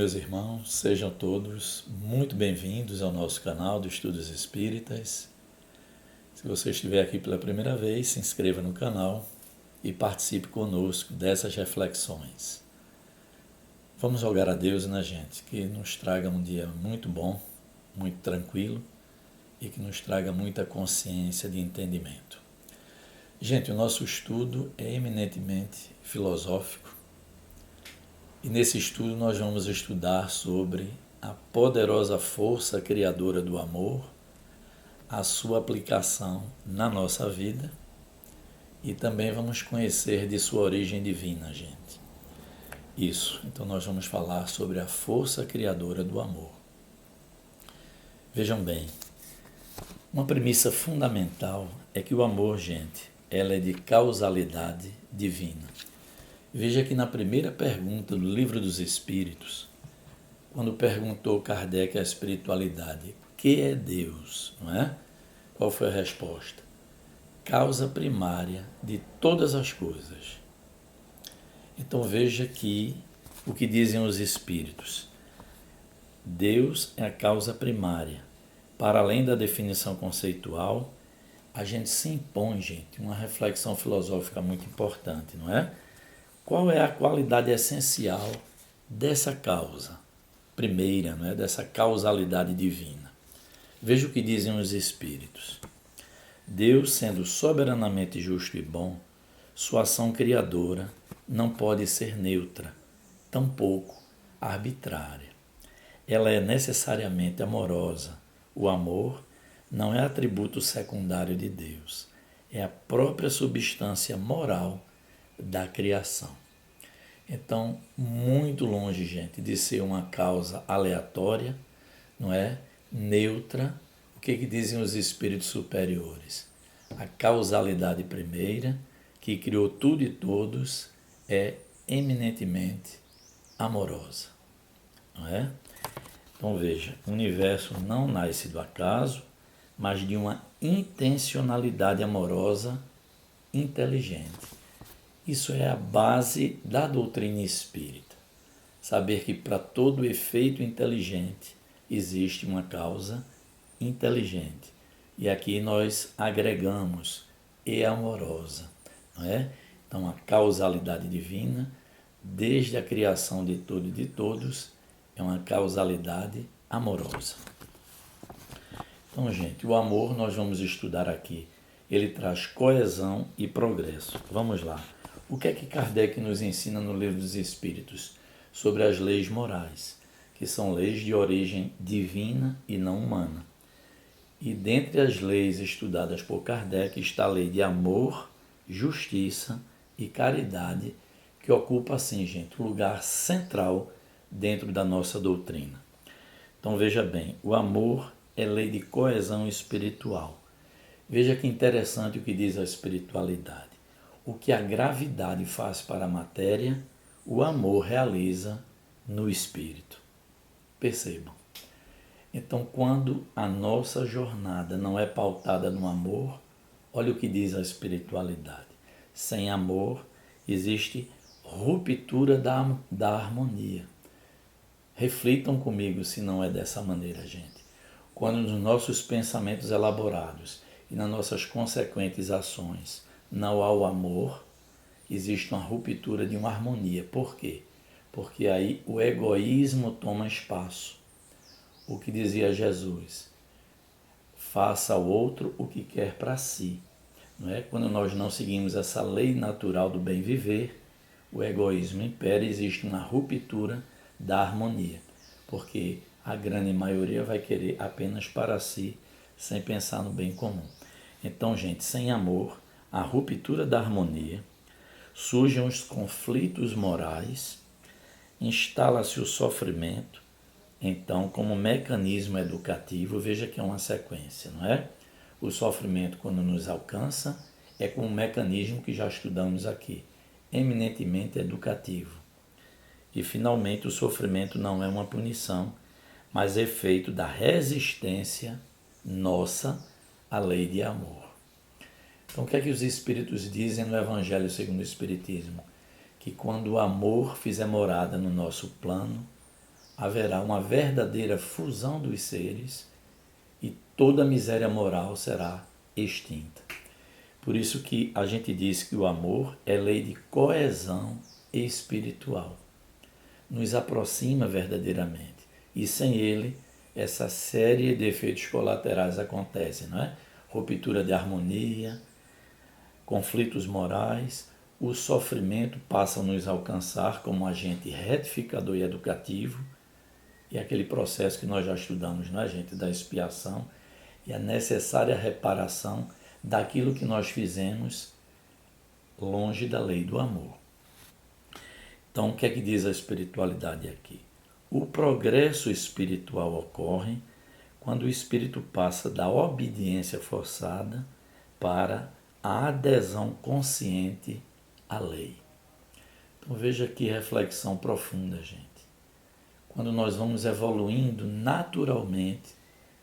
meus irmãos, sejam todos muito bem-vindos ao nosso canal de Estudos Espíritas. Se você estiver aqui pela primeira vez, se inscreva no canal e participe conosco dessas reflexões. Vamos rogar a Deus, né, gente, que nos traga um dia muito bom, muito tranquilo e que nos traga muita consciência de entendimento. Gente, o nosso estudo é eminentemente filosófico. E nesse estudo nós vamos estudar sobre a poderosa força criadora do amor, a sua aplicação na nossa vida e também vamos conhecer de sua origem divina, gente. Isso, então nós vamos falar sobre a força criadora do amor. Vejam bem, uma premissa fundamental é que o amor, gente, ela é de causalidade divina. Veja que na primeira pergunta do Livro dos Espíritos, quando perguntou Kardec à espiritualidade, que é Deus, não é? Qual foi a resposta? Causa primária de todas as coisas. Então veja que o que dizem os Espíritos. Deus é a causa primária. Para além da definição conceitual, a gente se impõe, gente, uma reflexão filosófica muito importante, não é? Qual é a qualidade essencial dessa causa primeira, não é? Dessa causalidade divina? Veja o que dizem os Espíritos. Deus, sendo soberanamente justo e bom, sua ação criadora não pode ser neutra, tampouco arbitrária. Ela é necessariamente amorosa. O amor não é atributo secundário de Deus, é a própria substância moral da criação. Então, muito longe, gente, de ser uma causa aleatória, não é? Neutra. O que dizem os espíritos superiores? A causalidade primeira, que criou tudo e todos, é eminentemente amorosa, não é? Então, veja, o universo não nasce do acaso, mas de uma intencionalidade amorosa inteligente. Isso é a base da doutrina espírita. Saber que para todo efeito inteligente existe uma causa inteligente. E aqui nós agregamos e amorosa, não é? Então a causalidade divina, desde a criação de tudo e de todos, é uma causalidade amorosa. Então, gente, o amor nós vamos estudar aqui. Ele traz coesão e progresso. Vamos lá. O que é que Kardec nos ensina no Livro dos Espíritos? Sobre as leis morais, que são leis de origem divina e não humana. E dentre as leis estudadas por Kardec está a lei de amor, justiça e caridade, que ocupa, assim, gente, um lugar central dentro da nossa doutrina. Então, veja bem, o amor é lei de coesão espiritual. Veja que interessante o que diz a espiritualidade. O que a gravidade faz para a matéria, o amor realiza no espírito. Percebam. Então, quando a nossa jornada não é pautada no amor, olha o que diz a espiritualidade. Sem amor, existe ruptura da harmonia. Reflitam comigo se não é dessa maneira, gente. Quando nos nossos pensamentos elaborados e nas nossas consequentes ações não há o amor, existe uma ruptura de uma harmonia. Por quê? Porque aí o egoísmo toma espaço. O que dizia Jesus? Faça ao outro o que quer para si. Não é? Quando nós não seguimos essa lei natural do bem viver, o egoísmo impera e existe uma ruptura da harmonia. Porque a grande maioria vai querer apenas para si, sem pensar no bem comum. Então, gente, sem amor, a ruptura da harmonia, surgem os conflitos morais, instala-se o sofrimento. Então, como mecanismo educativo, veja que é uma sequência, não é? O sofrimento, quando nos alcança, é como um mecanismo que já estudamos aqui, eminentemente educativo. E, finalmente, o sofrimento não é uma punição, mas efeito da resistência nossa à lei de amor. Então, o que é que os Espíritos dizem no Evangelho segundo o Espiritismo? Que quando o amor fizer morada no nosso plano, haverá uma verdadeira fusão dos seres e toda a miséria moral será extinta. Por isso que a gente diz que o amor é lei de coesão espiritual. Nos aproxima verdadeiramente. E sem ele, essa série de efeitos colaterais acontecem, não é? Ruptura de harmonia, conflitos morais, o sofrimento passa a nos alcançar como agente retificador e educativo, e aquele processo que nós já estudamos, não é, gente, da expiação e a necessária reparação daquilo que nós fizemos longe da lei do amor. Então, o que é que diz a espiritualidade aqui? O progresso espiritual ocorre quando o espírito passa da obediência forçada para a adesão consciente à lei. Então, veja que reflexão profunda, gente. Quando nós vamos evoluindo naturalmente,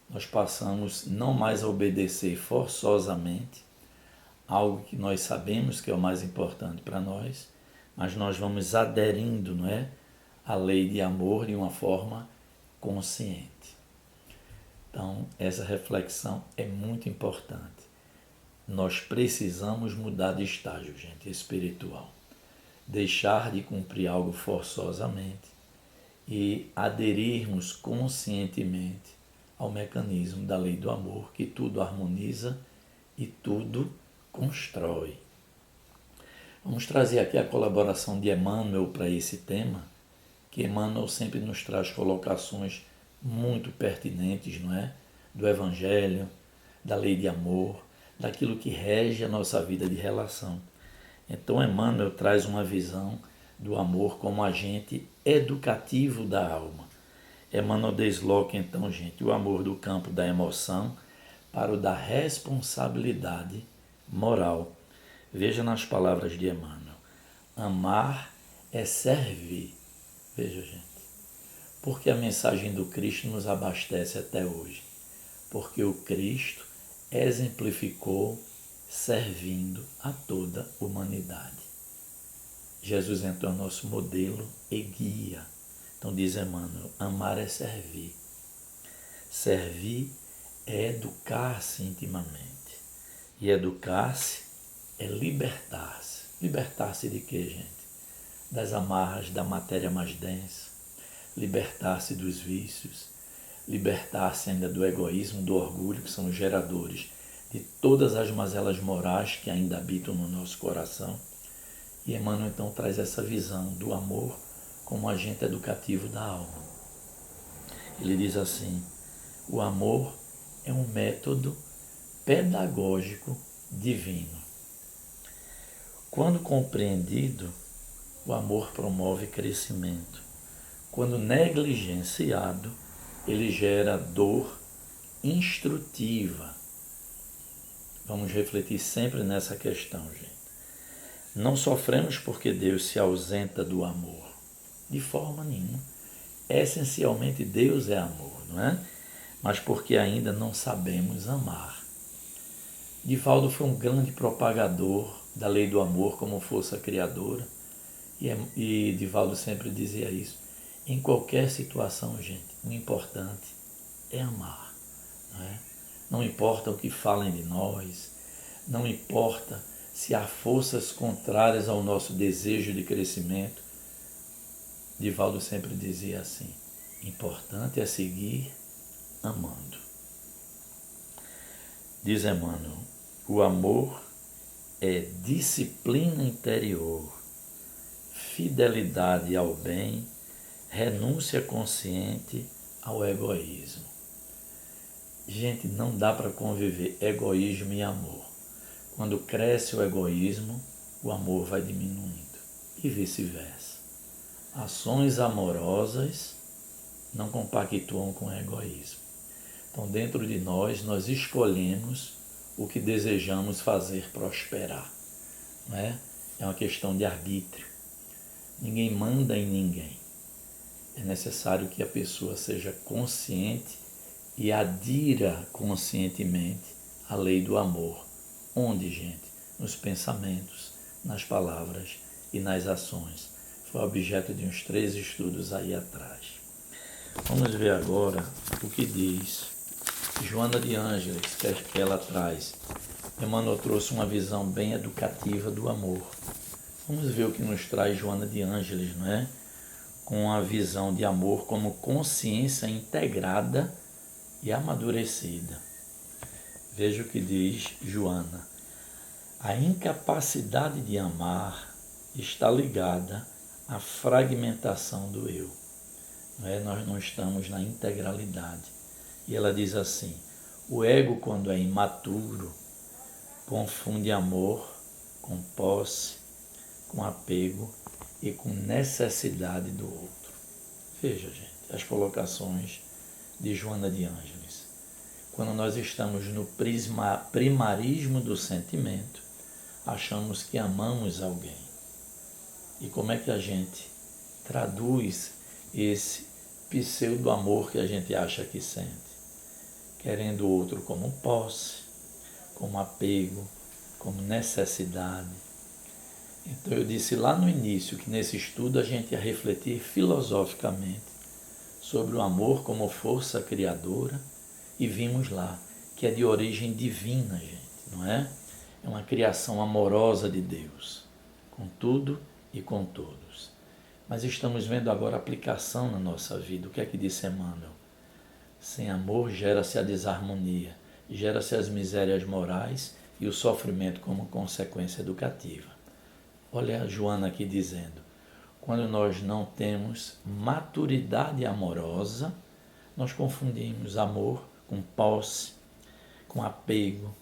nós passamos não mais a obedecer forçosamente, algo que nós sabemos que é o mais importante para nós, mas nós vamos aderindo, não é, à lei de amor de uma forma consciente. Então, essa reflexão é muito importante. Nós precisamos mudar de estágio, gente, espiritual. Deixar de cumprir algo forçosamente e aderirmos conscientemente ao mecanismo da lei do amor, que tudo harmoniza e tudo constrói. Vamos trazer aqui a colaboração de Emmanuel para esse tema, que Emmanuel sempre nos traz colocações muito pertinentes, não é? Do Evangelho, da lei de amor, daquilo que rege a nossa vida de relação. Então Emmanuel traz uma visão do amor como agente educativo da alma. Emmanuel desloca então, gente, o amor do campo da emoção para o da responsabilidade moral. Veja nas palavras de Emmanuel: amar é servir. Veja, gente, porque a mensagem do Cristo nos abastece até hoje. Porque o Cristo exemplificou servindo a toda a humanidade. Jesus então é nosso modelo e guia. Então diz Emmanuel, amar é servir. Servir é educar-se intimamente. E educar-se é libertar-se. Libertar-se de quê, gente? Das amarras da matéria mais densa. Libertar-se dos vícios. Libertar-se ainda do egoísmo, do orgulho, que são os geradores de todas as mazelas morais que ainda habitam no nosso coração. E Emmanuel então traz essa visão do amor como agente educativo da alma. Ele diz assim: o amor é um método pedagógico divino. Quando compreendido, o amor promove crescimento. Quando negligenciado, ele gera dor instrutiva. Vamos refletir sempre nessa questão, gente. Não sofremos porque Deus se ausenta do amor. De forma nenhuma. Essencialmente, Deus é amor, não é? Mas porque ainda não sabemos amar. Divaldo foi um grande propagador da lei do amor como força criadora. E Divaldo sempre dizia isso. Em qualquer situação, gente, o importante é amar. Não é? Não importa o que falem de nós, não importa se há forças contrárias ao nosso desejo de crescimento. Divaldo sempre dizia assim: importante é seguir amando. Diz Emmanuel, o amor é disciplina interior, fidelidade ao bem, renúncia consciente ao egoísmo. Gente, não dá para conviver egoísmo e amor. Quando cresce o egoísmo, o amor vai diminuindo e vice-versa. Ações amorosas não compactuam com o egoísmo. Então, dentro de nós escolhemos o que desejamos fazer prosperar. Não é? É uma questão de arbítrio. Ninguém manda em ninguém. É necessário que a pessoa seja consciente e adira conscientemente à lei do amor. Onde, gente? Nos pensamentos, nas palavras e nas ações. Foi objeto de uns 3 estudos aí atrás. Vamos ver agora o que diz Joana de Ângeles, que ela traz. Emmanuel trouxe uma visão bem educativa do amor. Vamos ver o que nos traz Joana de Ângeles, não é? Com a visão de amor como consciência integrada e amadurecida. Veja o que diz Joana. A incapacidade de amar está ligada à fragmentação do eu. Não é? Nós não estamos na integralidade. E ela diz assim: o ego, quando é imaturo, confunde amor com posse, com apego e com necessidade do outro. Veja, gente, as colocações de Joana de Ângeles. Quando nós estamos no primarismo do sentimento, achamos que amamos alguém. E como é que a gente traduz esse pseudo-amor que a gente acha que sente? Querendo o outro como posse, como apego, como necessidade. Então eu disse lá no início que nesse estudo a gente ia refletir filosoficamente sobre o amor como força criadora e vimos lá que é de origem divina, gente, não é? É uma criação amorosa de Deus, com tudo e com todos. Mas estamos vendo agora a aplicação na nossa vida. O que é que disse Emmanuel? Sem amor gera-se a desarmonia, gera-se as misérias morais e o sofrimento como consequência educativa. Olha a Joana aqui dizendo, quando nós não temos maturidade amorosa, nós confundimos amor com posse, com apego.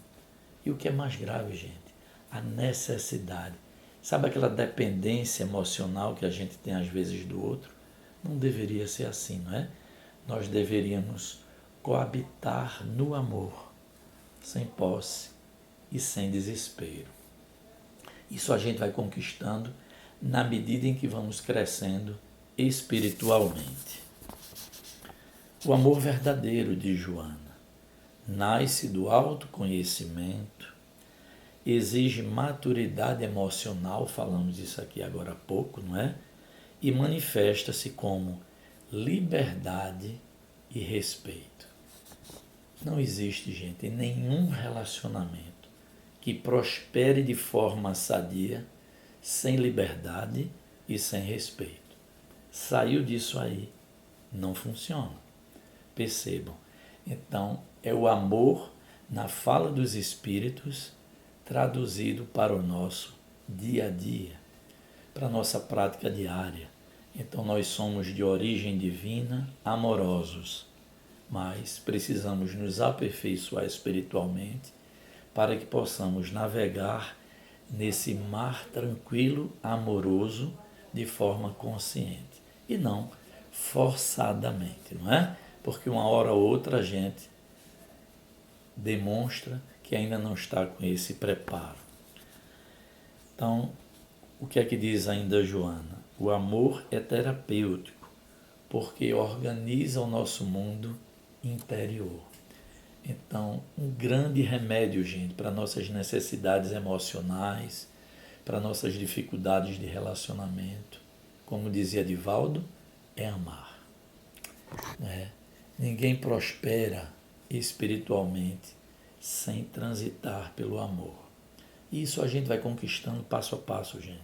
E o que é mais grave, gente? A necessidade. Sabe aquela dependência emocional que a gente tem às vezes do outro? Não deveria ser assim, não é? Nós deveríamos coabitar no amor, sem posse e sem desespero. Isso a gente vai conquistando na medida em que vamos crescendo espiritualmente. O amor verdadeiro de Joana nasce do autoconhecimento, exige maturidade emocional, falamos isso aqui agora há pouco, não é? E manifesta-se como liberdade e respeito. Não existe, gente, nenhum relacionamento que prospere de forma sadia sem liberdade e sem respeito. Saiu disso aí, não funciona. Percebam. Então, é o amor na fala dos espíritos traduzido para o nosso dia a dia, para a nossa prática diária. Então, nós somos de origem divina, amorosos, mas precisamos nos aperfeiçoar espiritualmente para que possamos navegar nesse mar tranquilo, amoroso, de forma consciente e não forçadamente, não é? Porque uma hora ou outra a gente demonstra que ainda não está com esse preparo. Então, o que é que diz ainda Joana? O amor é terapêutico, porque organiza o nosso mundo interior. Então, um grande remédio, gente, para nossas necessidades emocionais, para nossas dificuldades de relacionamento, como dizia Divaldo, é amar. Né? Ninguém prospera espiritualmente sem transitar pelo amor. E isso a gente vai conquistando passo a passo, gente.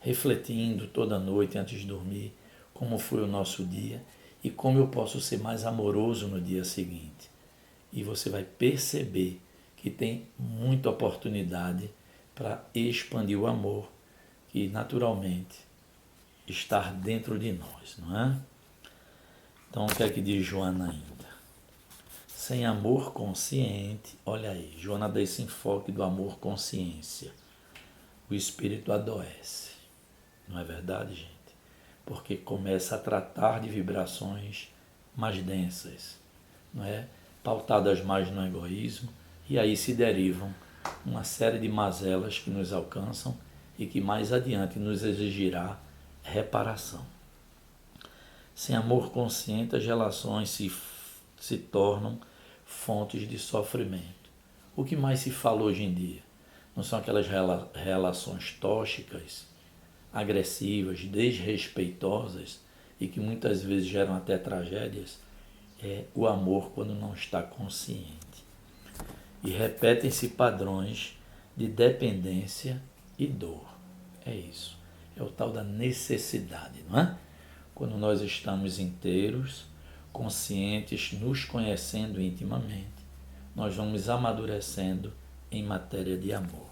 Refletindo toda noite antes de dormir como foi o nosso dia e como eu posso ser mais amoroso no dia seguinte. E você vai perceber que tem muita oportunidade para expandir o amor que naturalmente está dentro de nós, não é? Então, o que é que diz Joana ainda? Sem amor consciente, olha aí, Joana dá esse enfoque do amor consciência. O espírito adoece, não é verdade, gente? Porque começa a tratar de vibrações mais densas, não é? Pautadas mais no egoísmo, e aí se derivam uma série de mazelas que nos alcançam e que mais adiante nos exigirá reparação. Sem amor consciente, as relações se tornam fontes de sofrimento. O que mais se fala hoje em dia? Não são aquelas relações tóxicas, agressivas, desrespeitosas e que muitas vezes geram até tragédias, é o amor quando não está consciente. E repetem-se padrões de dependência e dor. É isso. É o tal da necessidade, não é? Quando nós estamos inteiros, conscientes, nos conhecendo intimamente, nós vamos amadurecendo em matéria de amor.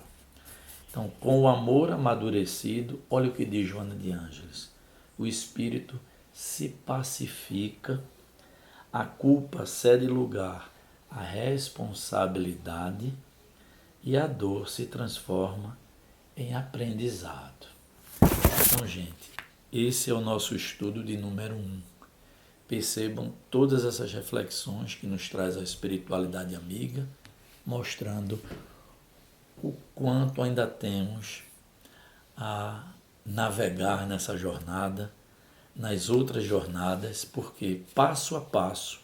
Então, com o amor amadurecido, olha o que diz Joana de Ângeles: o espírito se pacifica, a culpa cede lugar à responsabilidade e a dor se transforma em aprendizado. Então, gente, esse é o nosso estudo de número 1. Percebam todas essas reflexões que nos traz a espiritualidade amiga, mostrando o quanto ainda temos a navegar nessa jornada, nas outras jornadas, porque passo a passo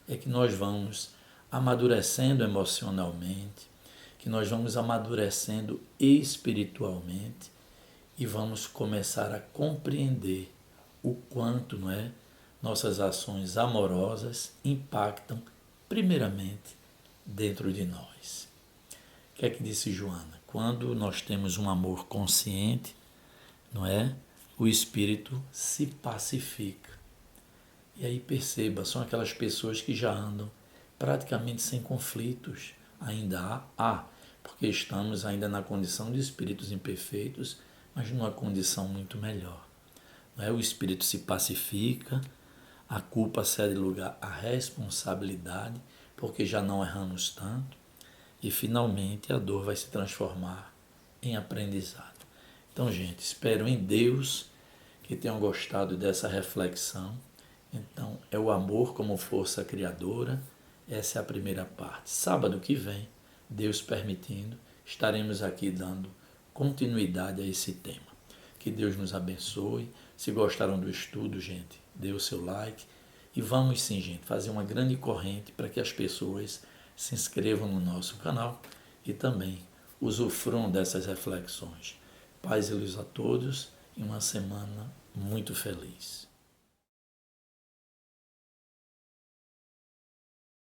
é que nós vamos amadurecendo emocionalmente, que nós vamos amadurecendo espiritualmente e vamos começar a compreender o quanto, não é, nossas ações amorosas impactam primeiramente dentro de nós. O que é que disse Joana? Quando nós temos um amor consciente, não é? O espírito se pacifica. E aí perceba, são aquelas pessoas que já andam praticamente sem conflitos. Ainda há, porque estamos ainda na condição de espíritos imperfeitos, mas numa condição muito melhor. Não é? O espírito se pacifica, a culpa cede lugar à responsabilidade, porque já não erramos tanto, e finalmente a dor vai se transformar em aprendizado. Então, gente, espero em Deus que tenham gostado dessa reflexão. Então, é o amor como força criadora. Essa é a primeira parte. Sábado que vem, Deus permitindo, estaremos aqui dando continuidade a esse tema. Que Deus nos abençoe. Se gostaram do estudo, gente, dê o seu like. E vamos sim, gente, fazer uma grande corrente para que as pessoas se inscrevam no nosso canal e também usufruam dessas reflexões. Paz e luz a todos e uma semana muito feliz.